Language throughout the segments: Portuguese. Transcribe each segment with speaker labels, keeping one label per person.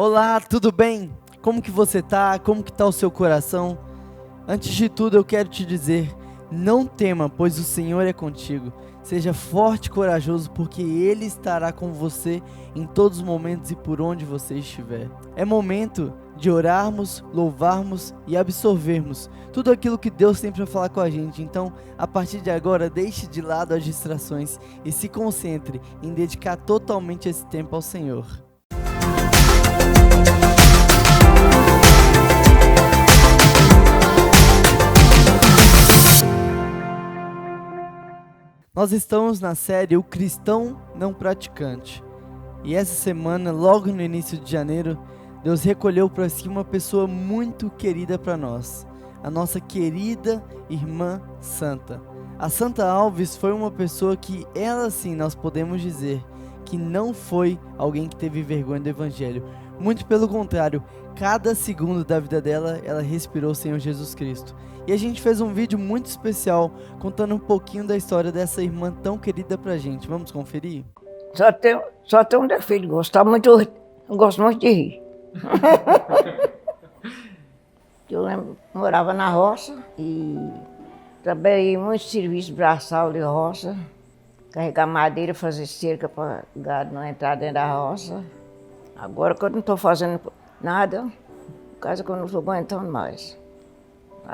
Speaker 1: Olá, tudo bem? Como que você tá? Como que tá o seu coração? Antes de tudo, eu quero te dizer, não tema, pois o Senhor é contigo. Seja forte e corajoso, porque Ele estará com você em todos os momentos e por onde você estiver. É momento de orarmos, louvarmos e absorvermos tudo aquilo que Deus tem para falar com a gente. Então, a partir de agora, deixe de lado as distrações e se concentre em dedicar totalmente esse tempo ao Senhor. Nós estamos na série O Cristão Não Praticante. E essa semana, logo no início de janeiro, Deus recolheu para si uma pessoa muito querida para nós. A nossa querida irmã Santa. A Santa Alves foi uma pessoa que, ela sim, nós podemos dizer, que não foi alguém que teve vergonha do Evangelho. Muito pelo contrário, cada segundo da vida dela, ela respirou o Senhor Jesus Cristo. E a gente fez um vídeo muito especial, contando um pouquinho da história dessa irmã tão querida pra gente. Vamos conferir?
Speaker 2: Só tem um defeito, gosto muito de rir. Eu lembro, morava na roça e trabalhei em muitos serviços braçal de roça, carregar madeira, fazer cerca para gado não entrar dentro da roça. Agora que eu não estou fazendo nada, por causa que eu não estou aguentando mais.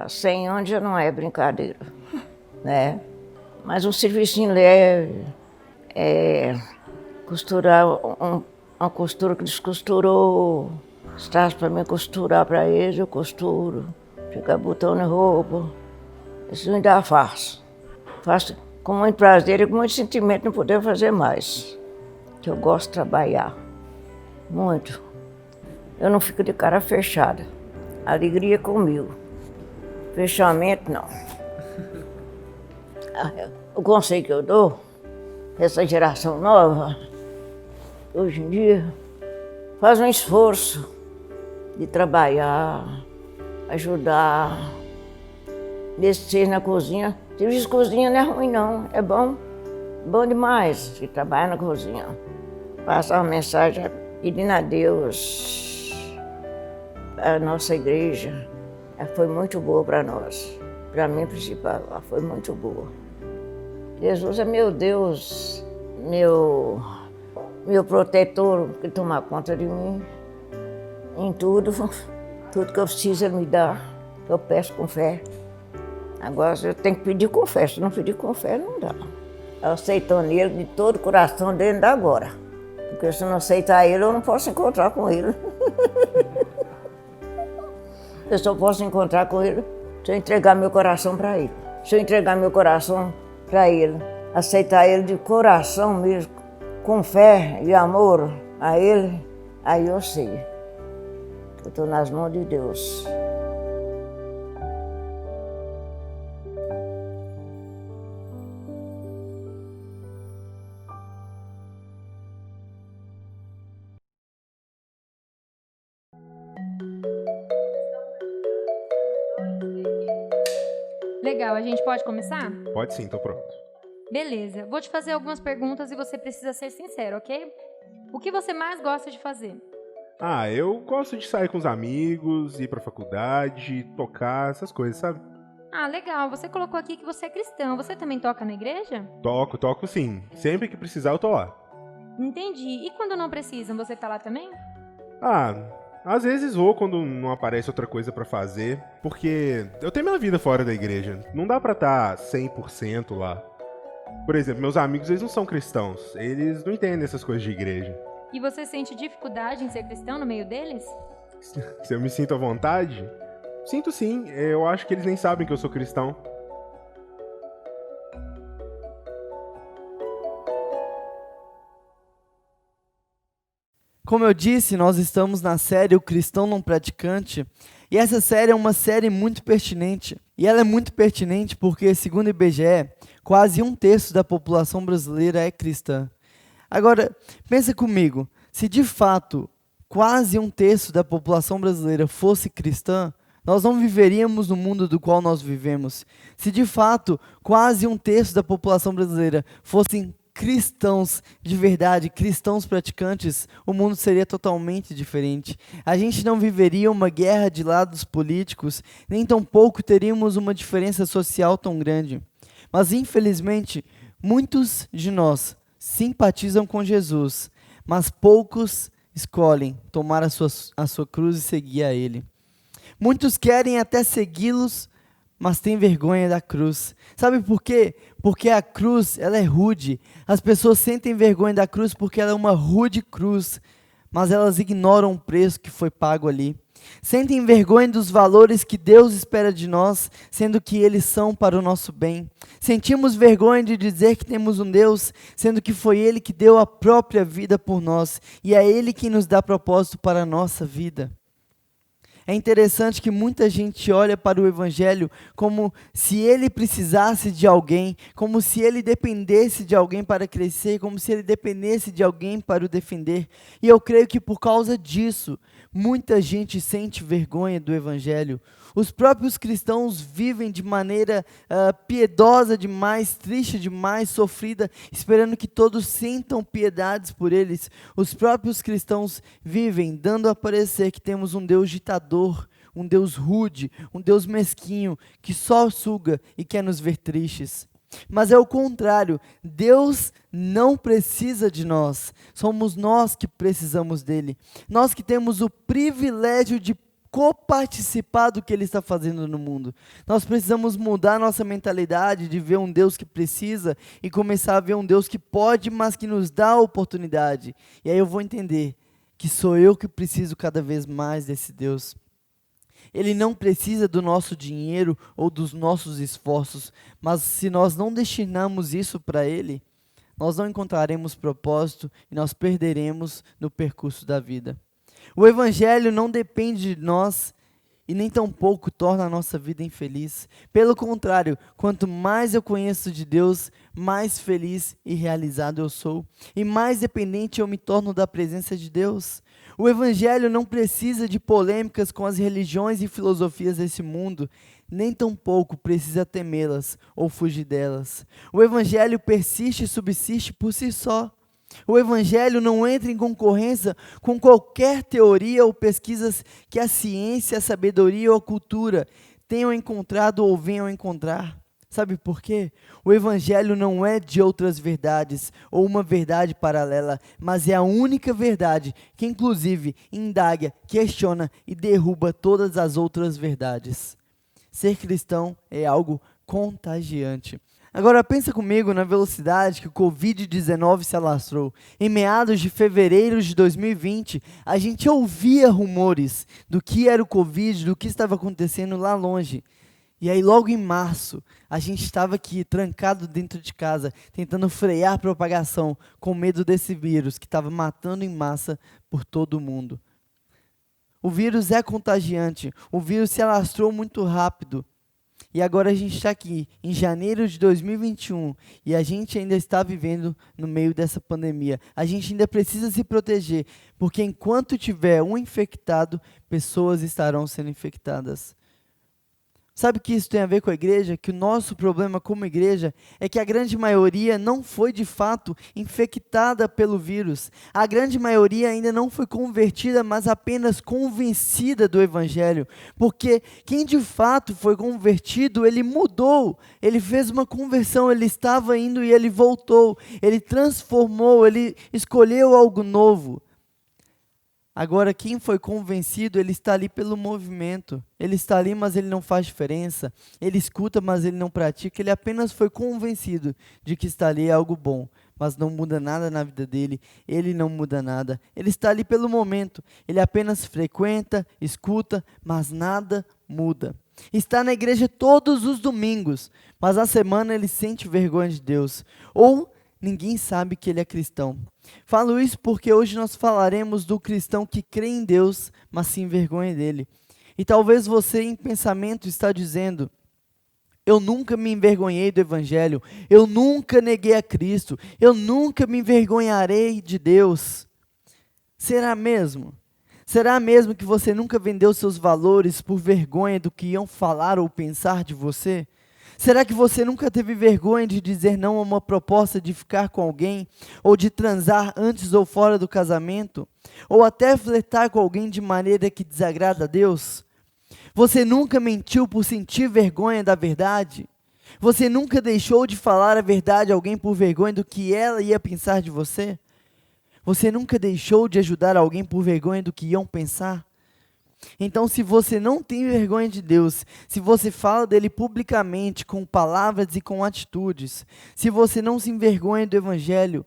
Speaker 2: 100 anos já não é brincadeira, né? Mas um servicinho leve, costurar uma costura que descosturou, se traz para mim costurar para eles, eu costuro, ficar botando roupa, isso eu ainda faço. Faço com muito prazer e com muito sentimento não poder fazer mais, que eu gosto de trabalhar, muito. Eu não fico de cara fechada, alegria comigo. Fechamento, não. O conselho que eu dou, essa geração nova, hoje em dia, faz um esforço de trabalhar, ajudar, descer na cozinha. Serviço de cozinha não é ruim, não, é bom demais de trabalhar na cozinha. Passar uma mensagem pedindo a Deus, a nossa igreja. Foi muito boa para nós, para mim principal, ela foi muito boa. Jesus é meu Deus, meu protetor, que toma conta de mim, em tudo que eu preciso Ele me dá, que eu peço com fé. Agora eu tenho que pedir com fé, se não pedir com fé não dá. Eu aceitando Ele de todo o coração dentro da agora, porque se não aceitar Ele eu não posso encontrar com Ele. Eu só posso encontrar com Ele se eu entregar meu coração para Ele. Se eu entregar meu coração para Ele, aceitar Ele de coração mesmo, com fé e amor a Ele, aí eu sei que eu estou nas mãos de Deus.
Speaker 3: Legal, a gente pode começar?
Speaker 4: Pode sim, tô pronto.
Speaker 3: Beleza, vou te fazer algumas perguntas e você precisa ser sincero, ok? O que você mais gosta de fazer?
Speaker 4: Eu gosto de sair com os amigos, ir pra faculdade, tocar, essas coisas, sabe?
Speaker 3: Legal, você colocou aqui que você é cristão, você também toca na igreja?
Speaker 4: Toco sim. Sempre que precisar eu tô lá.
Speaker 3: Entendi, e quando não precisam, você tá lá também?
Speaker 4: Às vezes vou quando não aparece outra coisa pra fazer, porque eu tenho minha vida fora da igreja. Não dá pra estar 100% lá. Por exemplo, meus amigos, eles não são cristãos. Eles não entendem essas coisas de igreja.
Speaker 3: E você sente dificuldade em ser cristão no meio deles?
Speaker 4: Se eu me sinto à vontade? Sinto sim. Eu acho que eles nem sabem que eu sou cristão.
Speaker 1: Como eu disse, nós estamos na série O Cristão Não Praticante, e essa série é uma série muito pertinente. E ela é muito pertinente porque, segundo o IBGE, quase 1/3 da população brasileira é cristã. Agora, pensa comigo, se de fato quase 1/3 da população brasileira fosse cristã, nós não viveríamos no mundo do qual nós vivemos. Se de fato quase 1/3 da população brasileira fossem cristãos de verdade, cristãos praticantes, o mundo seria totalmente diferente. A gente não viveria uma guerra de lados políticos, nem tampouco teríamos uma diferença social tão grande. Mas infelizmente, muitos de nós simpatizam com Jesus, mas poucos escolhem tomar a sua cruz e seguir a Ele. Muitos querem até segui-los, mas têm vergonha da cruz. Sabe por quê? Porque a cruz, ela é rude. As pessoas sentem vergonha da cruz porque ela é uma rude cruz, mas elas ignoram o preço que foi pago ali. Sentem vergonha dos valores que Deus espera de nós, sendo que eles são para o nosso bem. Sentimos vergonha de dizer que temos um Deus, sendo que foi Ele que deu a própria vida por nós, e é Ele que nos dá propósito para a nossa vida. É interessante que muita gente olha para o Evangelho como se ele precisasse de alguém, como se ele dependesse de alguém para crescer, como se ele dependesse de alguém para o defender. E eu creio que por causa disso, muita gente sente vergonha do Evangelho. Os próprios cristãos vivem de maneira piedosa demais, triste demais, sofrida, esperando que todos sintam piedades por eles. Os próprios cristãos vivem dando a parecer que temos um Deus ditador, um Deus rude, um Deus mesquinho, que só suga e quer nos ver tristes. Mas é o contrário, Deus não precisa de nós, somos nós que precisamos dele. Nós que temos o privilégio de coparticipar do que Ele está fazendo no mundo. Nós precisamos mudar nossa mentalidade de ver um Deus que precisa e começar a ver um Deus que pode, mas que nos dá a oportunidade. E aí eu vou entender que sou eu que preciso cada vez mais desse Deus. Ele não precisa do nosso dinheiro ou dos nossos esforços, mas se nós não destinarmos isso para Ele, nós não encontraremos propósito e nós perderemos no percurso da vida. O Evangelho não depende de nós e nem tampouco torna a nossa vida infeliz. Pelo contrário, quanto mais eu conheço de Deus, mais feliz e realizado eu sou, e mais dependente eu me torno da presença de Deus. O Evangelho não precisa de polêmicas com as religiões e filosofias desse mundo, nem tampouco precisa temê-las ou fugir delas. O Evangelho persiste e subsiste por si só. O Evangelho não entra em concorrência com qualquer teoria ou pesquisas que a ciência, a sabedoria ou a cultura tenham encontrado ou venham encontrar. Sabe por quê? O Evangelho não é de outras verdades ou uma verdade paralela, mas é a única verdade que inclusive indaga, questiona e derruba todas as outras verdades. Ser cristão é algo contagiante. Agora pensa comigo na velocidade que o Covid-19 se alastrou. Em meados de fevereiro de 2020, a gente ouvia rumores do que era o Covid, do que estava acontecendo lá longe. E aí logo em março, a gente estava aqui, trancado dentro de casa, tentando frear a propagação, com medo desse vírus que estava matando em massa por todo o mundo. O vírus é contagiante, o vírus se alastrou muito rápido. E agora a gente está aqui, em janeiro de 2021, e a gente ainda está vivendo no meio dessa pandemia. A gente ainda precisa se proteger, porque enquanto tiver um infectado, pessoas estarão sendo infectadas. Sabe o que isso tem a ver com a igreja? Que o nosso problema como igreja é que a grande maioria não foi de fato infectada pelo vírus. A grande maioria ainda não foi convertida, mas apenas convencida do Evangelho. Porque quem de fato foi convertido, ele mudou, ele fez uma conversão, ele estava indo e ele voltou, ele transformou, ele escolheu algo novo. Agora, quem foi convencido, ele está ali pelo movimento. Ele está ali, mas ele não faz diferença. Ele escuta, mas ele não pratica. Ele apenas foi convencido de que está ali é algo bom, mas não muda nada na vida dele. Ele não muda nada. Ele está ali pelo momento. Ele apenas frequenta, escuta, mas nada muda. Está na igreja todos os domingos, mas na semana ele sente vergonha de Deus. Ou ninguém sabe que ele é cristão. Falo isso porque hoje nós falaremos do cristão que crê em Deus, mas se envergonha dele. E talvez você em pensamento está dizendo: eu nunca me envergonhei do Evangelho, eu nunca neguei a Cristo, eu nunca me envergonharei de Deus. Será mesmo? Será mesmo que você nunca vendeu seus valores por vergonha do que iam falar ou pensar de você? Será que você nunca teve vergonha de dizer não a uma proposta de ficar com alguém, ou de transar antes ou fora do casamento, ou até flertar com alguém de maneira que desagrada a Deus? Você nunca mentiu por sentir vergonha da verdade? Você nunca deixou de falar a verdade a alguém por vergonha do que ela ia pensar de você? Você nunca deixou de ajudar alguém por vergonha do que iam pensar? Então, se você não tem vergonha de Deus, se você fala dele publicamente com palavras e com atitudes, se você não se envergonha do Evangelho,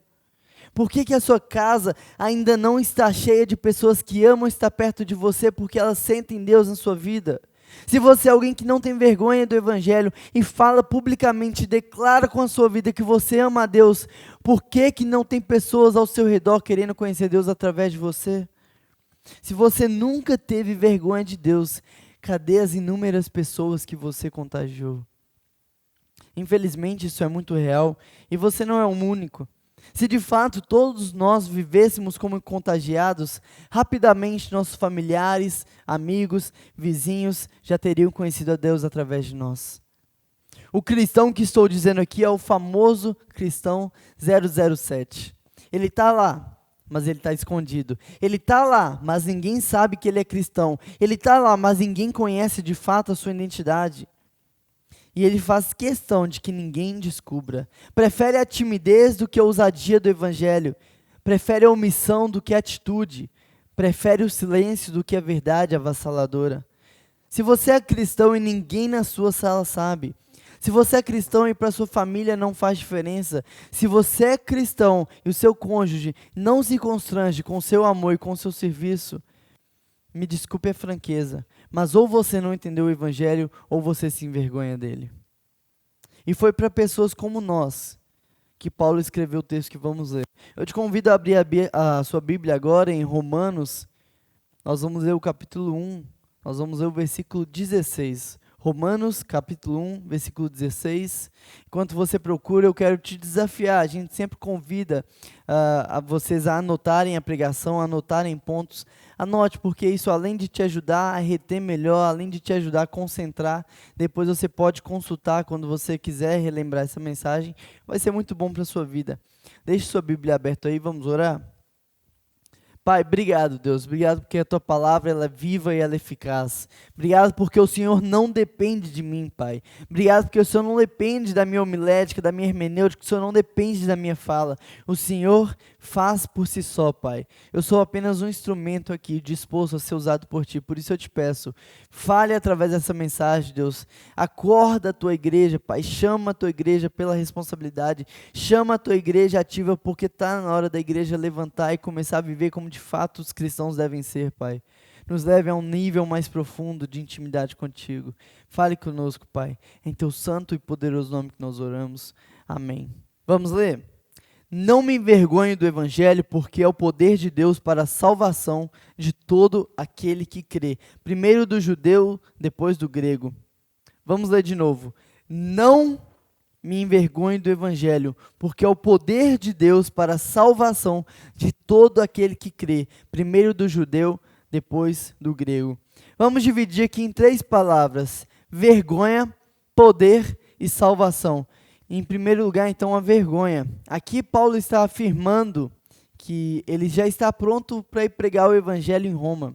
Speaker 1: por que a sua casa ainda não está cheia de pessoas que amam estar perto de você porque elas sentem Deus na sua vida? Se você é alguém que não tem vergonha do Evangelho e fala publicamente, declara com a sua vida que você ama a Deus, por que não tem pessoas ao seu redor querendo conhecer Deus através de você? Se você nunca teve vergonha de Deus, cadê as inúmeras pessoas que você contagiou? Infelizmente isso é muito real e você não é o único. Se de fato todos nós vivêssemos como contagiados, rapidamente nossos familiares, amigos, vizinhos já teriam conhecido a Deus através de nós. O cristão que estou dizendo aqui é o famoso cristão 007. Ele está lá, mas ele está escondido. Ele está lá, mas ninguém sabe que ele é cristão. Ele está lá, mas ninguém conhece de fato a sua identidade. E ele faz questão de que ninguém descubra. Prefere a timidez do que a ousadia do Evangelho. Prefere a omissão do que a atitude. Prefere o silêncio do que a verdade avassaladora. Se você é cristão e ninguém na sua sala sabe, se você é cristão e para sua família não faz diferença, se você é cristão e o seu cônjuge não se constrange com o seu amor e com o seu serviço, me desculpe a franqueza, mas ou você não entendeu o Evangelho ou você se envergonha dele. E foi para pessoas como nós que Paulo escreveu o texto que vamos ler. Eu te convido a abrir a sua Bíblia agora em Romanos. Nós vamos ler o capítulo 1, nós vamos ler o versículo 16. Romanos, capítulo 1, versículo 16. Enquanto você procura, eu quero te desafiar. A gente sempre convida a vocês a anotarem a pregação, a anotarem pontos. Anote, porque isso, além de te ajudar a reter melhor, além de te ajudar a concentrar, depois você pode consultar quando você quiser relembrar essa mensagem. Vai ser muito bom para a sua vida. Deixe sua Bíblia aberta aí, vamos orar? Pai, obrigado, Deus. Obrigado porque a Tua palavra ela é viva e ela é eficaz. Obrigado porque o Senhor não depende de mim, Pai. Obrigado porque o Senhor não depende da minha homilética, da minha hermenêutica. O Senhor não depende da minha fala. O Senhor faz por si só, Pai. Eu sou apenas um instrumento aqui, disposto a ser usado por Ti. Por isso eu te peço, fale através dessa mensagem, Deus. Acorda a Tua igreja, Pai. Chama a Tua igreja pela responsabilidade. Chama a Tua igreja ativa, porque está na hora da igreja levantar e começar a viver como de fato os cristãos devem ser, Pai. Nos leve a um nível mais profundo de intimidade contigo. Fale conosco, Pai. Em Teu santo e poderoso nome que nós oramos. Amém. Vamos ler? Não me envergonho do Evangelho, porque é o poder de Deus para a salvação de todo aquele que crê. Primeiro do judeu, depois do grego. Vamos ler de novo. Não me envergonho do Evangelho, porque é o poder de Deus para a salvação de todo aquele que crê. Primeiro do judeu, depois do grego. Vamos dividir aqui em 3 palavras: vergonha, poder e salvação. Em primeiro lugar, então, a vergonha. Aqui Paulo está afirmando que ele já está pronto para ir pregar o Evangelho em Roma.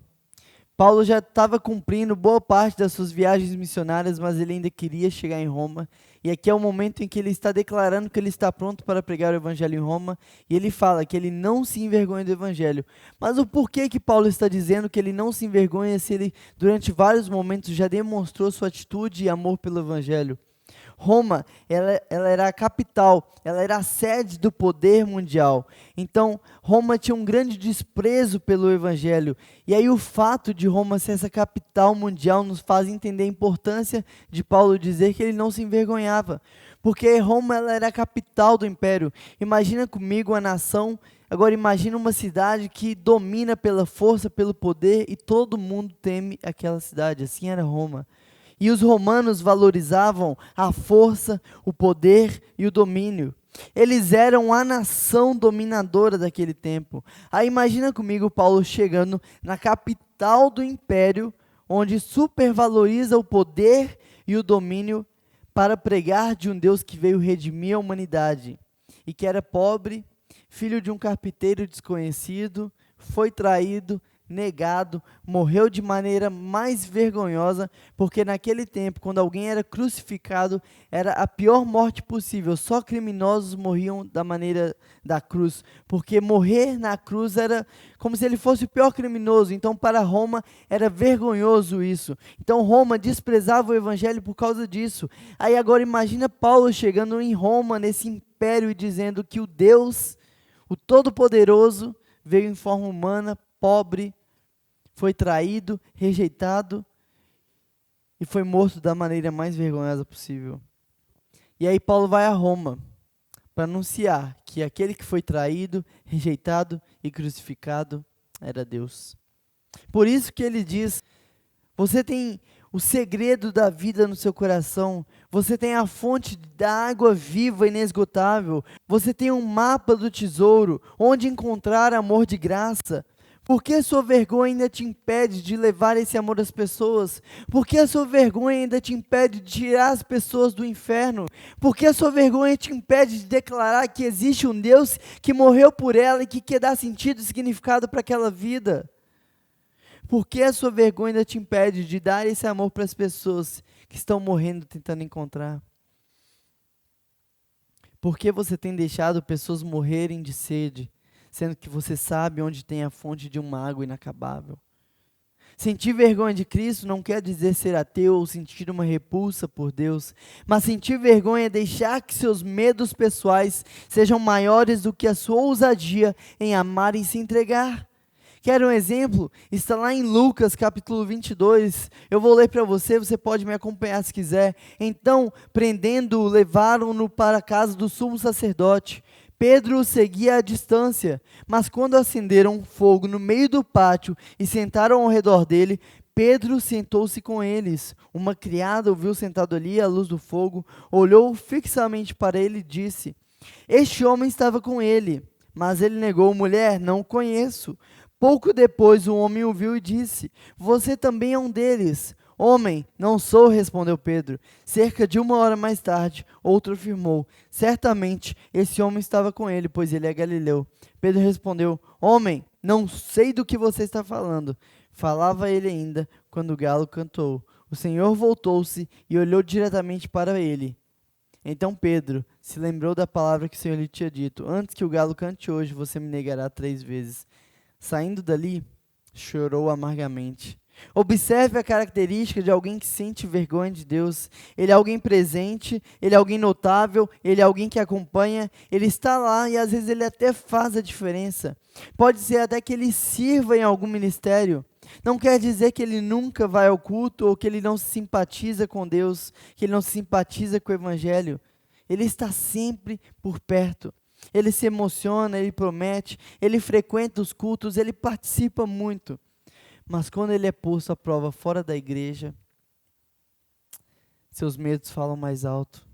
Speaker 1: Paulo já estava cumprindo boa parte das suas viagens missionárias, mas ele ainda queria chegar em Roma. E aqui é o momento em que ele está declarando que ele está pronto para pregar o Evangelho em Roma. E ele fala que ele não se envergonha do Evangelho. Mas o porquê que Paulo está dizendo que ele não se envergonha se ele, durante vários momentos, já demonstrou sua atitude e amor pelo Evangelho? Roma, ela era a capital, ela era a sede do poder mundial. Então, Roma tinha um grande desprezo pelo Evangelho. E aí o fato de Roma ser essa capital mundial nos faz entender a importância de Paulo dizer que ele não se envergonhava. Porque Roma ela era a capital do império. Imagina comigo a nação, agora imagina uma cidade que domina pela força, pelo poder, e todo mundo teme aquela cidade. Assim era Roma. E os romanos valorizavam a força, o poder e o domínio. Eles eram a nação dominadora daquele tempo. Aí imagina comigo Paulo chegando na capital do império, onde supervaloriza o poder e o domínio para pregar de um Deus que veio redimir a humanidade e que era pobre, filho de um carpinteiro desconhecido, foi traído, negado, morreu de maneira mais vergonhosa, porque naquele tempo, quando alguém era crucificado, era a pior morte possível. Só criminosos morriam da maneira da cruz, porque morrer na cruz era como se ele fosse o pior criminoso. Então, para Roma, era vergonhoso isso. Então, Roma desprezava o evangelho por causa disso. Aí agora imagina Paulo chegando em Roma, nesse império, e dizendo que o Deus, o Todo-Poderoso, veio em forma humana, pobre, foi traído, rejeitado e foi morto da maneira mais vergonhosa possível. E aí Paulo vai a Roma para anunciar que aquele que foi traído, rejeitado e crucificado era Deus. Por isso que ele diz: você tem o segredo da vida no seu coração, você tem a fonte da água viva e inesgotável, você tem um mapa do tesouro, onde encontrar amor de graça. Por que a sua vergonha ainda te impede de levar esse amor às pessoas? Por que a sua vergonha ainda te impede de tirar as pessoas do inferno? Por que a sua vergonha te impede de declarar que existe um Deus que morreu por ela e que quer dar sentido e significado para aquela vida? Por que a sua vergonha ainda te impede de dar esse amor para as pessoas que estão morrendo tentando encontrar? Por que você tem deixado pessoas morrerem de sede, sendo que você sabe onde tem a fonte de uma água inacabável? Sentir vergonha de Cristo não quer dizer ser ateu ou sentir uma repulsa por Deus, mas sentir vergonha é deixar que seus medos pessoais sejam maiores do que a sua ousadia em amar e se entregar. Quer um exemplo? Está lá em Lucas capítulo 22, eu vou ler para você, você pode me acompanhar se quiser. Então, prendendo-o, levaram-no para a casa do sumo sacerdote. Pedro o seguia à distância, mas quando acenderam um fogo no meio do pátio e sentaram ao redor dele, Pedro sentou-se com eles. Uma criada o viu sentado ali à luz do fogo, olhou fixamente para ele e disse: este homem estava com ele. Mas ele negou: mulher, não o conheço. Pouco depois o homem o viu e disse: você também é um deles. Homem, não sou, respondeu Pedro. Cerca de 1 hora mais tarde, outro afirmou: certamente esse homem estava com ele, pois ele é galileu. Pedro respondeu: homem, não sei do que você está falando. Falava ele ainda, quando o galo cantou. O Senhor voltou-se e olhou diretamente para ele. Então Pedro se lembrou da palavra que o Senhor lhe tinha dito: antes que o galo cante hoje, você me negará 3 vezes. Saindo dali, chorou amargamente. Observe a característica de alguém que sente vergonha de Deus. Ele é alguém presente, ele é alguém notável, ele é alguém que acompanha, ele está lá e às vezes ele até faz a diferença. Pode ser até que ele sirva em algum ministério. Não quer dizer que ele nunca vai ao culto ou que ele não se simpatiza com Deus, que ele não se simpatiza com o Evangelho. Ele está sempre por perto. Ele se emociona, ele promete, ele frequenta os cultos, ele participa muito. Mas quando ele é posto à prova fora da igreja, seus medos falam mais alto,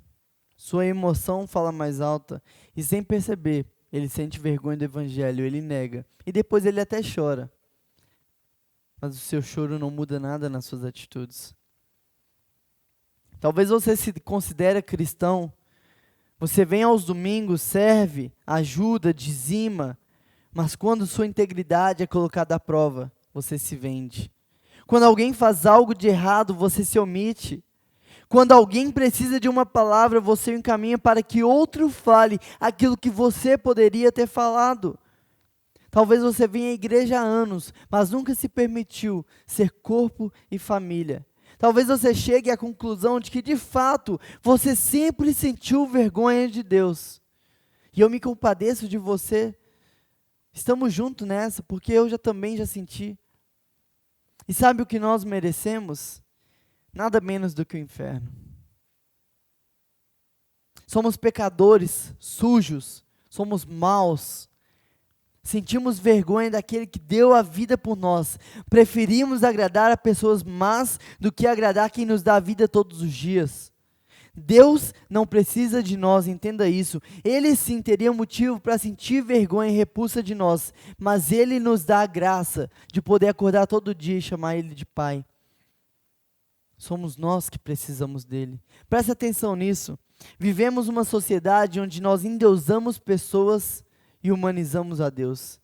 Speaker 1: sua emoção fala mais alta, e sem perceber, ele sente vergonha do evangelho, ele nega, e depois ele até chora. Mas o seu choro não muda nada nas suas atitudes. Talvez você se considere cristão, você vem aos domingos, serve, ajuda, dizima, mas quando sua integridade é colocada à prova, você se vende. Quando alguém faz algo de errado, você se omite. Quando alguém precisa de uma palavra, você o encaminha para que outro fale aquilo que você poderia ter falado. Talvez você venha à igreja há anos, mas nunca se permitiu ser corpo e família. Talvez você chegue à conclusão de que, de fato, você sempre sentiu vergonha de Deus. E eu me compadeço de você. Estamos juntos nessa, porque eu também já senti. E sabe o que nós merecemos? Nada menos do que o inferno. Somos pecadores, sujos, somos maus. Sentimos vergonha daquele que deu a vida por nós. Preferimos agradar a pessoas más do que agradar quem nos dá a vida todos os dias. Deus não precisa de nós, entenda isso. Ele sim teria motivo para sentir vergonha e repulsa de nós, mas Ele nos dá a graça de poder acordar todo dia e chamar Ele de Pai. Somos nós que precisamos dele. Presta atenção nisso. Vivemos uma sociedade onde nós endeusamos pessoas e humanizamos a Deus.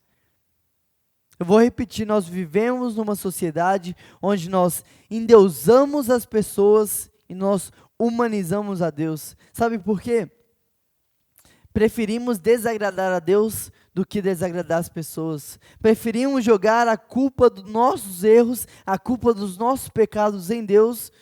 Speaker 1: Eu vou repetir, nós vivemos numa sociedade onde nós endeusamos as pessoas e nós humanizamos a Deus. Sabe por quê? Preferimos desagradar a Deus do que desagradar as pessoas. Preferimos jogar a culpa dos nossos erros, a culpa dos nossos pecados em Deus,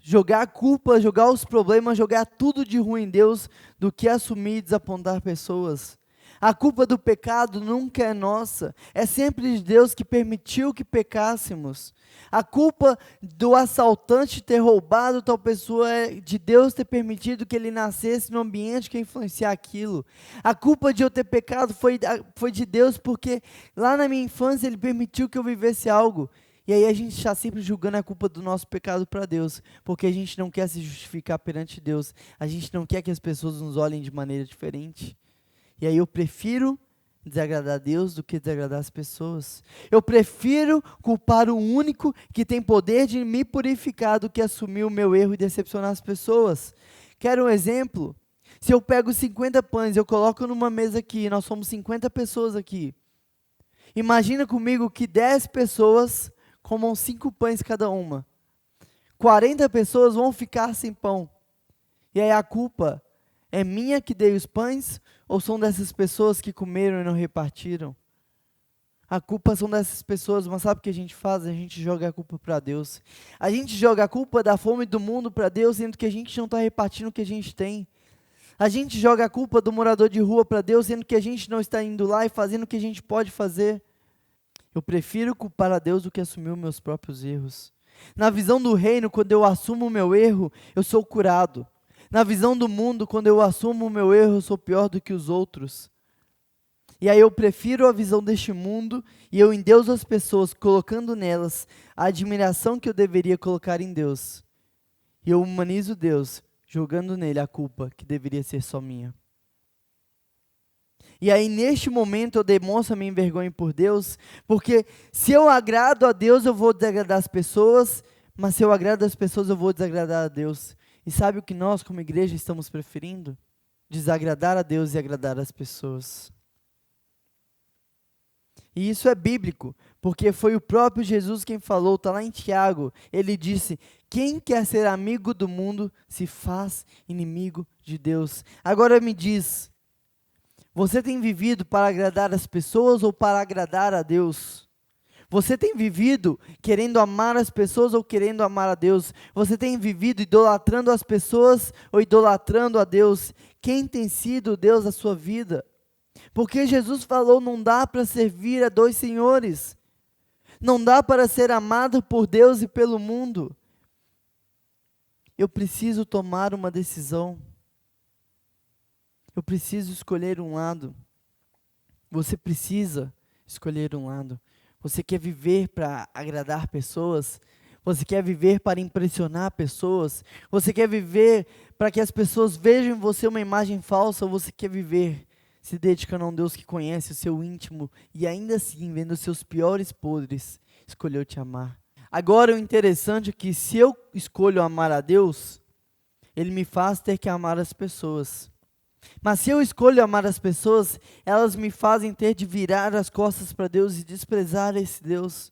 Speaker 1: jogar a culpa, jogar os problemas, jogar tudo de ruim em Deus, do que assumir e desapontar pessoas. A culpa do pecado nunca é nossa, é sempre de Deus que permitiu que pecássemos. A culpa do assaltante ter roubado tal pessoa é de Deus ter permitido que ele nascesse no ambiente que ia influenciar aquilo. A culpa de eu ter pecado foi de Deus porque lá na minha infância ele permitiu que eu vivesse algo. E aí a gente está sempre julgando a culpa do nosso pecado para Deus, porque a gente não quer se justificar perante Deus, a gente não quer que as pessoas nos olhem de maneira diferente. E aí eu prefiro desagradar a Deus do que desagradar as pessoas. Eu prefiro culpar o único que tem poder de me purificar do que assumir o meu erro e decepcionar as pessoas. Quer um exemplo? Se eu pego 50 pães, eu coloco numa mesa aqui, nós somos 50 pessoas aqui. Imagina comigo que 10 pessoas comam 5 pães cada uma. 40 pessoas vão ficar sem pão. E aí a culpa é minha que dei os pães ou são dessas pessoas que comeram e não repartiram? A culpa são dessas pessoas, mas sabe o que a gente faz? A gente joga a culpa para Deus. A gente joga a culpa da fome do mundo para Deus, sendo que a gente não está repartindo o que a gente tem. A gente joga a culpa do morador de rua para Deus, sendo que a gente não está indo lá e fazendo o que a gente pode fazer. Eu prefiro culpar a Deus do que assumir os meus próprios erros. Na visão do reino, quando eu assumo o meu erro, eu sou curado. Na visão do mundo, quando eu assumo o meu erro, eu sou pior do que os outros. E aí eu prefiro a visão deste mundo e eu endeuso as pessoas, colocando nelas a admiração que eu deveria colocar em Deus. E eu humanizo Deus, jogando nele a culpa que deveria ser só minha. E aí neste momento eu demonstro a minha vergonha por Deus, porque se eu agrado a Deus eu vou desagradar as pessoas, mas se eu agrado as pessoas eu vou desagradar a Deus. E sabe o que nós como igreja estamos preferindo? Desagradar a Deus e agradar as pessoas. E isso é bíblico, porque foi o próprio Jesus quem falou, está lá em Tiago. Ele disse, quem quer ser amigo do mundo se faz inimigo de Deus. Agora me diz, você tem vivido para agradar as pessoas ou para agradar a Deus? Você tem vivido querendo amar as pessoas ou querendo amar a Deus? Você tem vivido idolatrando as pessoas ou idolatrando a Deus? Quem tem sido o Deus da sua vida? Porque Jesus falou, não dá para servir a dois senhores. Não dá para ser amado por Deus e pelo mundo. Eu preciso tomar uma decisão. Eu preciso escolher um lado. Você precisa escolher um lado. Você quer viver para agradar pessoas? Você quer viver para impressionar pessoas? Você quer viver para que as pessoas vejam em você uma imagem falsa? Ou você quer viver se dedicando a um Deus que conhece o seu íntimo e ainda assim, vendo os seus piores podres, escolheu te amar? Agora o interessante é que se eu escolho amar a Deus, Ele me faz ter que amar as pessoas. Mas se eu escolho amar as pessoas, elas me fazem ter de virar as costas para Deus e desprezar esse Deus.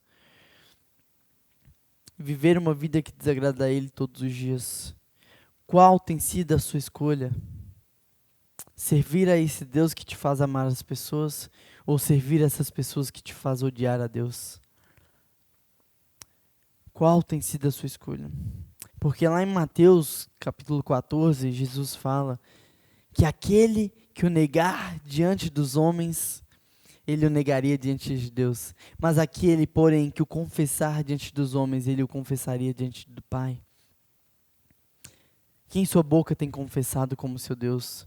Speaker 1: Viver uma vida que desagrada a Ele todos os dias. Qual tem sido a sua escolha? Servir a esse Deus que te faz amar as pessoas ou servir a essas pessoas que te faz odiar a Deus? Qual tem sido a sua escolha? Porque lá em Mateus capítulo 14, Jesus fala que aquele que o negar diante dos homens, ele o negaria diante de Deus. Mas aquele, porém, que o confessar diante dos homens, ele o confessaria diante do Pai. Quem sua boca tem confessado como seu Deus?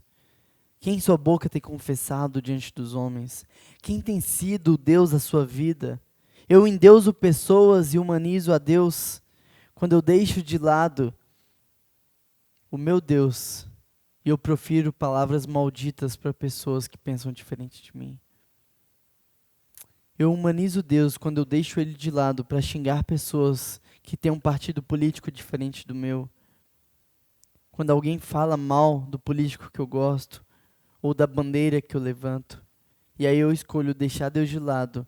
Speaker 1: Quem sua boca tem confessado diante dos homens? Quem tem sido o Deus da sua vida? Eu endeuso pessoas e humanizo a Deus quando eu deixo de lado o meu Deus e eu profiro palavras malditas para pessoas que pensam diferente de mim. Eu humanizo Deus quando eu deixo Ele de lado para xingar pessoas que têm um partido político diferente do meu. Quando alguém fala mal do político que eu gosto, ou da bandeira que eu levanto, e aí eu escolho deixar Deus de lado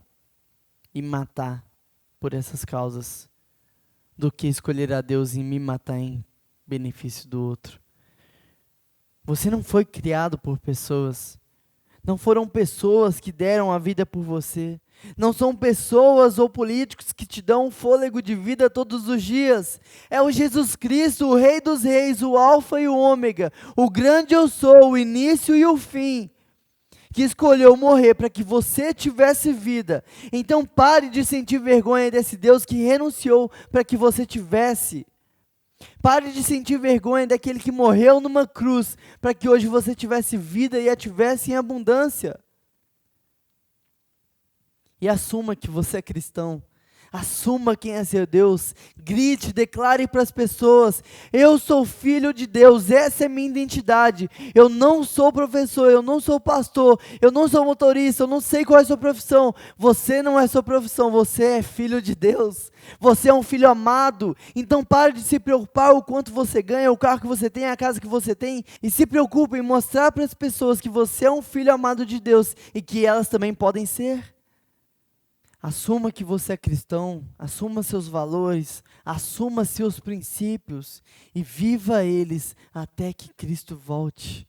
Speaker 1: e matar por essas causas, do que escolher a Deus e me matar em benefício do outro. Você não foi criado por pessoas. Não foram pessoas que deram a vida por você. Não são pessoas ou políticos que te dão um fôlego de vida todos os dias. É o Jesus Cristo, o Rei dos Reis, o Alfa e o Ômega, o grande eu sou, o início e o fim, que escolheu morrer para que você tivesse vida. Então pare de sentir vergonha desse Deus que renunciou para que você tivesse. Pare de sentir vergonha daquele que morreu numa cruz para que hoje você tivesse vida e a tivesse em abundância. E assuma que você é cristão. Assuma quem é seu Deus. Grite, declare para as pessoas: eu sou filho de Deus, essa é minha identidade. Eu não sou professor, eu não sou pastor, eu não sou motorista, eu não sei qual é a sua profissão. Você não é sua profissão, você é filho de Deus. Você é um filho amado. Então pare de se preocupar o quanto você ganha, o carro que você tem, a casa que você tem, e se preocupe em mostrar para as pessoas que você é um filho amado de Deus e que elas também podem ser. Assuma que você é cristão, assuma seus valores, assuma seus princípios e viva eles até que Cristo volte.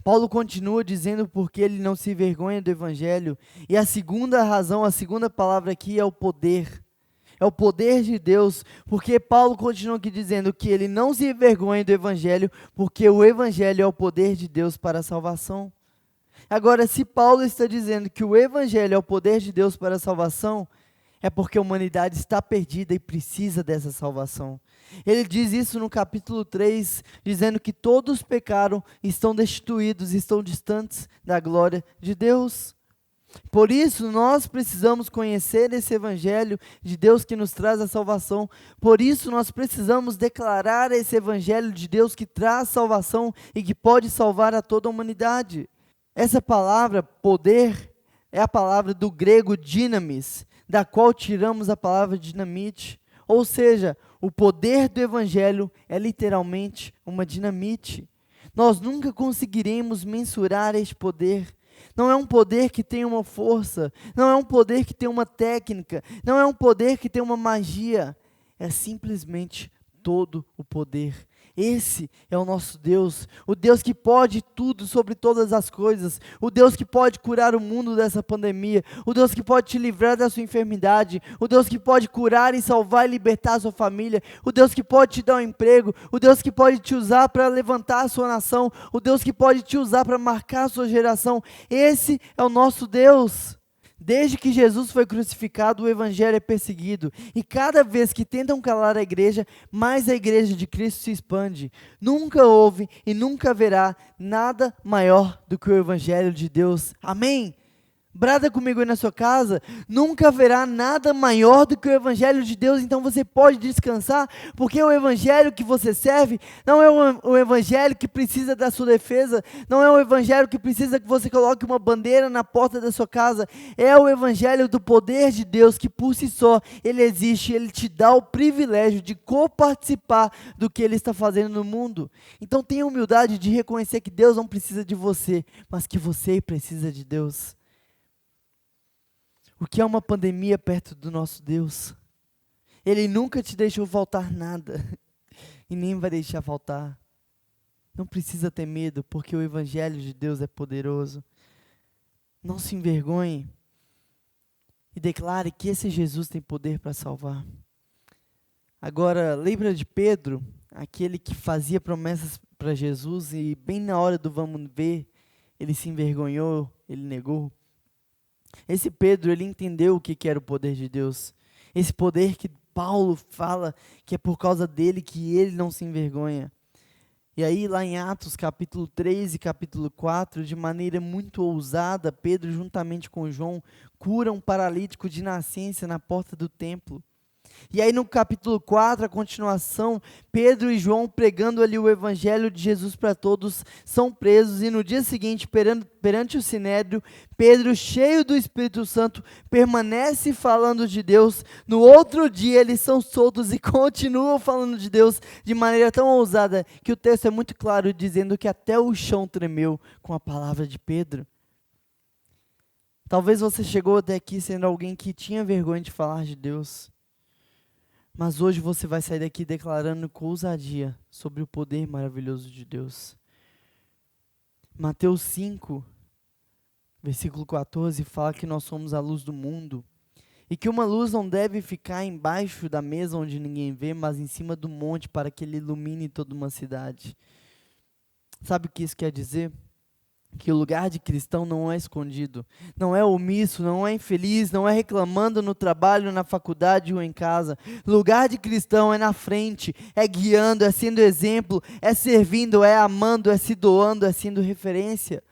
Speaker 1: Paulo continua dizendo porque ele não se envergonha do Evangelho, e a segunda razão, a segunda palavra aqui é o poder. É o poder de Deus, porque Paulo continua aqui dizendo que ele não se envergonha do Evangelho, porque o Evangelho é o poder de Deus para a salvação. Agora, se Paulo está dizendo que o Evangelho é o poder de Deus para a salvação, é porque a humanidade está perdida e precisa dessa salvação. Ele diz isso no capítulo 3, dizendo que todos pecaram, estão destituídos, estão distantes da glória de Deus. Por isso, nós precisamos conhecer esse Evangelho de Deus que nos traz a salvação. Por isso, nós precisamos declarar esse Evangelho de Deus que traz salvação e que pode salvar a toda a humanidade. Essa palavra, poder, é a palavra do grego dynamis, da qual tiramos a palavra dinamite. Ou seja, o poder do Evangelho é literalmente uma dinamite. Nós nunca conseguiremos mensurar este poder. Não é um poder que tem uma força, não é um poder que tem uma técnica, não é um poder que tem uma magia. É simplesmente todo o poder. Esse é o nosso Deus, o Deus que pode tudo sobre todas as coisas, o Deus que pode curar o mundo dessa pandemia, o Deus que pode te livrar da sua enfermidade, o Deus que pode curar e salvar e libertar a sua família, o Deus que pode te dar um emprego, o Deus que pode te usar para levantar a sua nação, o Deus que pode te usar para marcar a sua geração. Esse é o nosso Deus. Desde que Jesus foi crucificado, o Evangelho é perseguido. E cada vez que tentam calar a igreja, mais a igreja de Cristo se expande. Nunca houve e nunca haverá nada maior do que o Evangelho de Deus. Amém? Brada comigo aí na sua casa, nunca haverá nada maior do que o Evangelho de Deus, então você pode descansar, porque o Evangelho que você serve não é o Evangelho que precisa da sua defesa, não é o Evangelho que precisa que você coloque uma bandeira na porta da sua casa, é o Evangelho do poder de Deus, que por si só, ele existe, ele te dá o privilégio de coparticipar do que ele está fazendo no mundo. Então tenha humildade de reconhecer que Deus não precisa de você, mas que você precisa de Deus. O que é uma pandemia perto do nosso Deus? Ele nunca te deixou faltar nada e nem vai deixar faltar. Não precisa ter medo, porque o Evangelho de Deus é poderoso. Não se envergonhe e declare que esse Jesus tem poder para salvar. Agora, lembra de Pedro, aquele que fazia promessas para Jesus e bem na hora do vamos ver, ele se envergonhou, ele negou. Esse Pedro, ele entendeu o que era o poder de Deus. Esse poder que Paulo fala que é por causa dele que ele não se envergonha. E aí lá em Atos capítulo 3 e capítulo 4, de maneira muito ousada, Pedro juntamente com João cura um paralítico de nascença na porta do templo. E aí no capítulo 4, a continuação, Pedro e João pregando ali o evangelho de Jesus para todos, são presos, e no dia seguinte, perante o Sinédrio, Pedro, cheio do Espírito Santo, permanece falando de Deus. No outro dia eles são soltos e continuam falando de Deus de maneira tão ousada, que o texto é muito claro, dizendo que até o chão tremeu com a palavra de Pedro. Talvez você chegou até aqui sendo alguém que tinha vergonha de falar de Deus. Mas hoje você vai sair daqui declarando com ousadia sobre o poder maravilhoso de Deus. Mateus 5, versículo 14, fala que nós somos a luz do mundo. E que uma luz não deve ficar embaixo da mesa onde ninguém vê, mas em cima do monte para que ele ilumine toda uma cidade. Sabe o que isso quer dizer? Que o lugar de cristão não é escondido, não é omisso, não é infeliz, não é reclamando no trabalho, na faculdade ou em casa. Lugar de cristão é na frente, é guiando, é sendo exemplo, é servindo, é amando, é se doando, é sendo referência.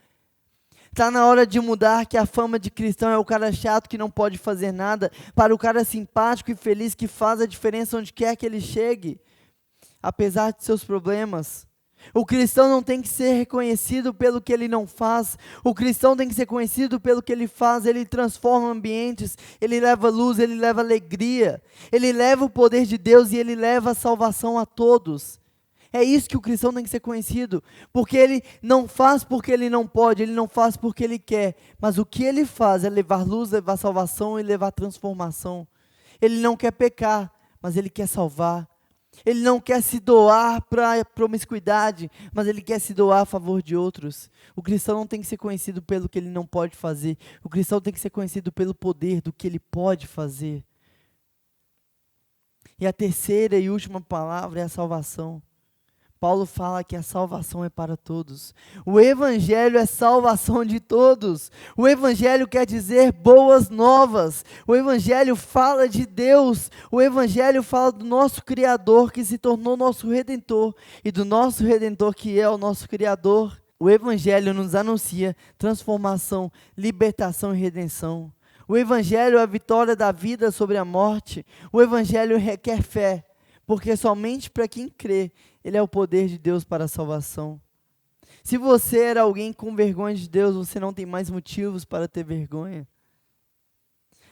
Speaker 1: Está na hora de mudar, que a fama de cristão é o cara chato que não pode fazer nada, para o cara simpático e feliz que faz a diferença onde quer que ele chegue, apesar de seus problemas. O cristão não tem que ser reconhecido pelo que ele não faz. O cristão tem que ser conhecido pelo que ele faz. Ele transforma ambientes, ele leva luz, ele leva alegria, ele leva o poder de Deus e ele leva a salvação a todos. É isso que o cristão tem que ser conhecido, porque ele não faz porque ele não pode, ele não faz porque ele quer, mas o que ele faz é levar luz, levar salvação e levar transformação. Ele não quer pecar, mas ele quer salvar. Ele não quer se doar para a promiscuidade, mas ele quer se doar a favor de outros. O cristão não tem que ser conhecido pelo que ele não pode fazer. O cristão tem que ser conhecido pelo poder do que ele pode fazer. E a terceira e última palavra é a salvação. Paulo fala que a salvação é para todos. O evangelho é salvação de todos. O evangelho quer dizer boas novas. O evangelho fala de Deus. O evangelho fala do nosso Criador que se tornou nosso Redentor e do nosso Redentor que é o nosso Criador. O evangelho nos anuncia transformação, libertação e redenção. O evangelho é a vitória da vida sobre a morte. O evangelho requer fé, porque somente para quem crê, ele é o poder de Deus para a salvação. Se você era alguém com vergonha de Deus, você não tem mais motivos para ter vergonha.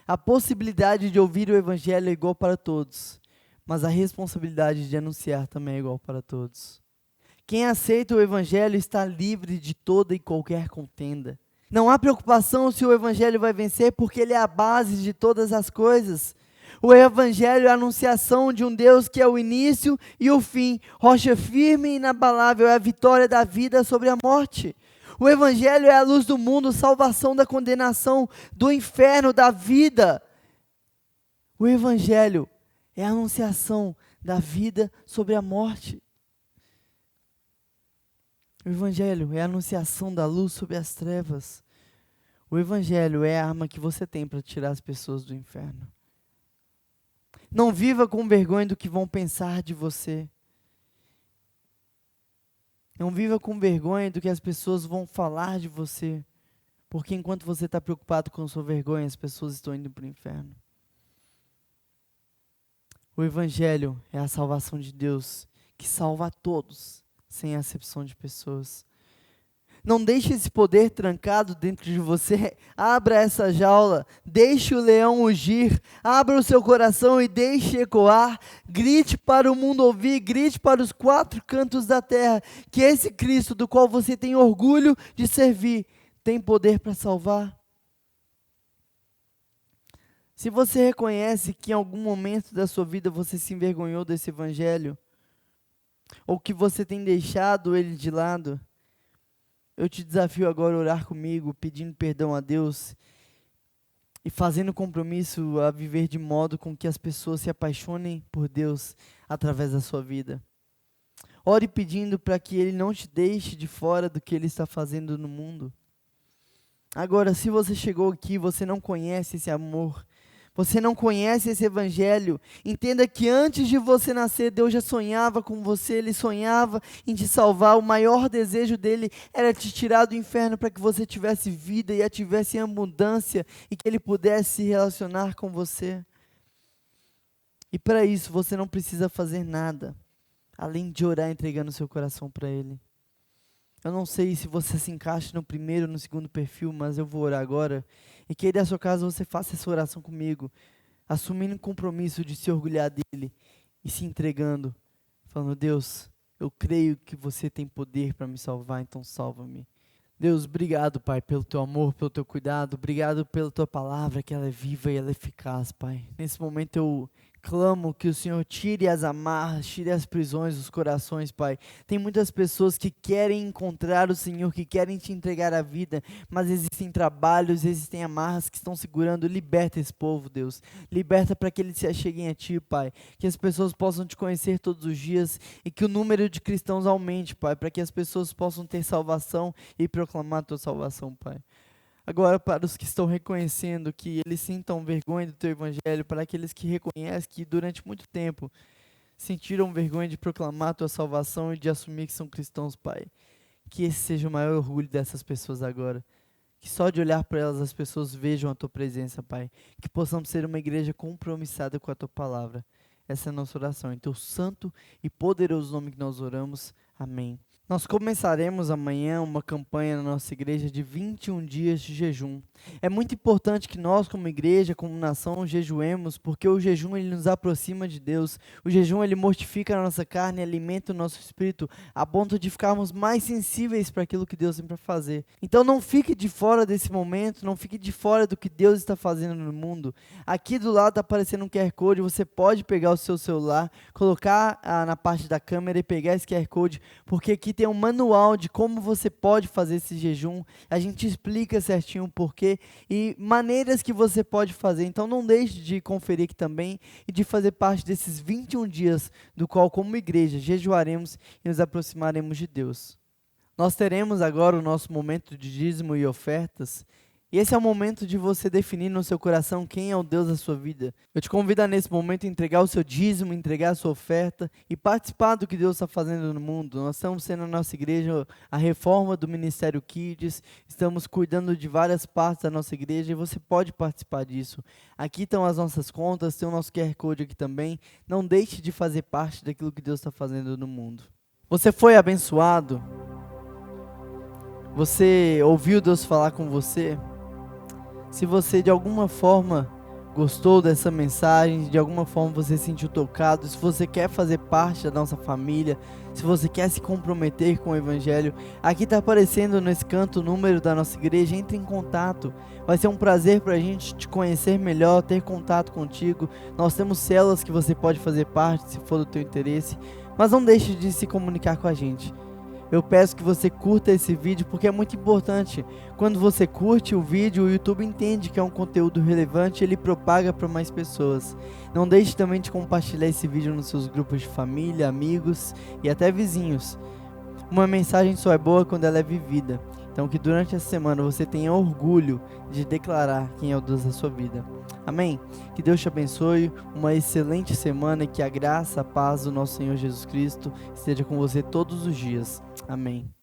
Speaker 1: A possibilidade de ouvir o evangelho é igual para todos, mas a responsabilidade de anunciar também é igual para todos. Quem aceita o evangelho está livre de toda e qualquer contenda. Não há preocupação se o evangelho vai vencer, porque ele é a base de todas as coisas. O evangelho é a anunciação de um Deus que é o início e o fim, rocha firme e inabalável, é a vitória da vida sobre a morte. O evangelho é a luz do mundo, salvação da condenação, do inferno, da vida. O evangelho é a anunciação da vida sobre a morte. O evangelho é a anunciação da luz sobre as trevas. O evangelho é a arma que você tem para tirar as pessoas do inferno. Não viva com vergonha do que vão pensar de você. Não viva com vergonha do que as pessoas vão falar de você. Porque enquanto você está preocupado com sua vergonha, as pessoas estão indo para o inferno. O evangelho é a salvação de Deus, que salva a todos, sem acepção de pessoas. Não deixe esse poder trancado dentro de você. Abra essa jaula, deixe o leão rugir, abra o seu coração e deixe ecoar. Grite para o mundo ouvir, grite para os quatro cantos da terra, que esse Cristo do qual você tem orgulho de servir, tem poder para salvar. Se você reconhece que em algum momento da sua vida você se envergonhou desse evangelho, ou que você tem deixado ele de lado, eu te desafio agora a orar comigo, pedindo perdão a Deus e fazendo compromisso a viver de modo com que as pessoas se apaixonem por Deus através da sua vida. Ore pedindo para que Ele não te deixe de fora do que Ele está fazendo no mundo. Agora, se você chegou aqui e você não conhece esse amor, você não conhece esse evangelho, entenda que antes de você nascer, Deus já sonhava com você, Ele sonhava em te salvar. O maior desejo dele era te tirar do inferno para que você tivesse vida e a tivesse em abundância e que Ele pudesse se relacionar com você. E para isso você não precisa fazer nada, além de orar entregando seu coração para Ele. Eu não sei se você se encaixa no primeiro ou no segundo perfil, mas eu vou orar agora. E que aí da sua casa você faça essa oração comigo, assumindo o compromisso de se orgulhar dele e se entregando, falando: Deus, eu creio que você tem poder para me salvar, então salva-me. Deus, obrigado, Pai, pelo teu amor, pelo teu cuidado. Obrigado pela tua palavra, que ela é viva e ela é eficaz, Pai. Nesse momento eu clamo que o Senhor tire as amarras, tire as prisões dos corações, Pai. Tem muitas pessoas que querem encontrar o Senhor, que querem te entregar a vida, mas existem trabalhos, existem amarras que estão segurando. Liberta esse povo, Deus. Liberta para que eles se acheguem a Ti, Pai. Que as pessoas possam Te conhecer todos os dias e que o número de cristãos aumente, Pai, para que as pessoas possam ter salvação e proclamar a Tua salvação, Pai. Agora, para os que estão reconhecendo que eles sintam vergonha do Teu Evangelho, para aqueles que reconhecem que durante muito tempo sentiram vergonha de proclamar a Tua salvação e de assumir que são cristãos, Pai. Que esse seja o maior orgulho dessas pessoas agora. Que só de olhar para elas as pessoas vejam a Tua presença, Pai. Que possamos ser uma igreja compromissada com a Tua palavra. Essa é a nossa oração. Em Teu santo e poderoso nome que nós oramos. Amém. Nós começaremos amanhã uma campanha na nossa igreja de 21 dias de jejum. É muito importante que nós, como igreja, como nação, jejuemos, porque o jejum ele nos aproxima de Deus. O jejum ele mortifica a nossa carne, alimenta o nosso espírito, a ponto de ficarmos mais sensíveis para aquilo que Deus tem para fazer. Então não fique de fora desse momento, não fique de fora do que Deus está fazendo no mundo. Aqui do lado está aparecendo um QR Code, você pode pegar o seu celular, colocar na parte da câmera e pegar esse QR Code, porque aqui tem um manual de como você pode fazer esse jejum. A gente explica certinho o porquê e maneiras que você pode fazer. Então não deixe de conferir aqui também e de fazer parte desses 21 dias do qual, como igreja, jejuaremos e nos aproximaremos de Deus. Nós teremos agora o nosso momento de dízimo e ofertas. E esse é o momento de você definir no seu coração quem é o Deus da sua vida. Eu te convido a nesse momento entregar o seu dízimo, entregar a sua oferta e participar do que Deus está fazendo no mundo. Nós estamos sendo na nossa igreja a reforma do Ministério Kids, estamos cuidando de várias partes da nossa igreja e você pode participar disso. Aqui estão as nossas contas, tem o nosso QR Code aqui também. Não deixe de fazer parte daquilo que Deus está fazendo no mundo. Você foi abençoado? Você ouviu Deus falar com você? Se você de alguma forma gostou dessa mensagem, de alguma forma você se sentiu tocado, se você quer fazer parte da nossa família, se você quer se comprometer com o Evangelho, aqui está aparecendo nesse canto o número da nossa igreja, entre em contato. Vai ser um prazer para a gente te conhecer melhor, ter contato contigo. Nós temos células que você pode fazer parte, se for do teu interesse, mas não deixe de se comunicar com a gente. Eu peço que você curta esse vídeo porque é muito importante. Quando você curte o vídeo, o YouTube entende que é um conteúdo relevante e ele propaga para mais pessoas. Não deixe também de compartilhar esse vídeo nos seus grupos de família, amigos e até vizinhos. Uma mensagem só é boa quando ela é vivida. Então que durante essa semana você tenha orgulho de declarar quem é o Deus da sua vida. Amém? Que Deus te abençoe, uma excelente semana e que a graça, a paz do nosso Senhor Jesus Cristo esteja com você todos os dias. Amém.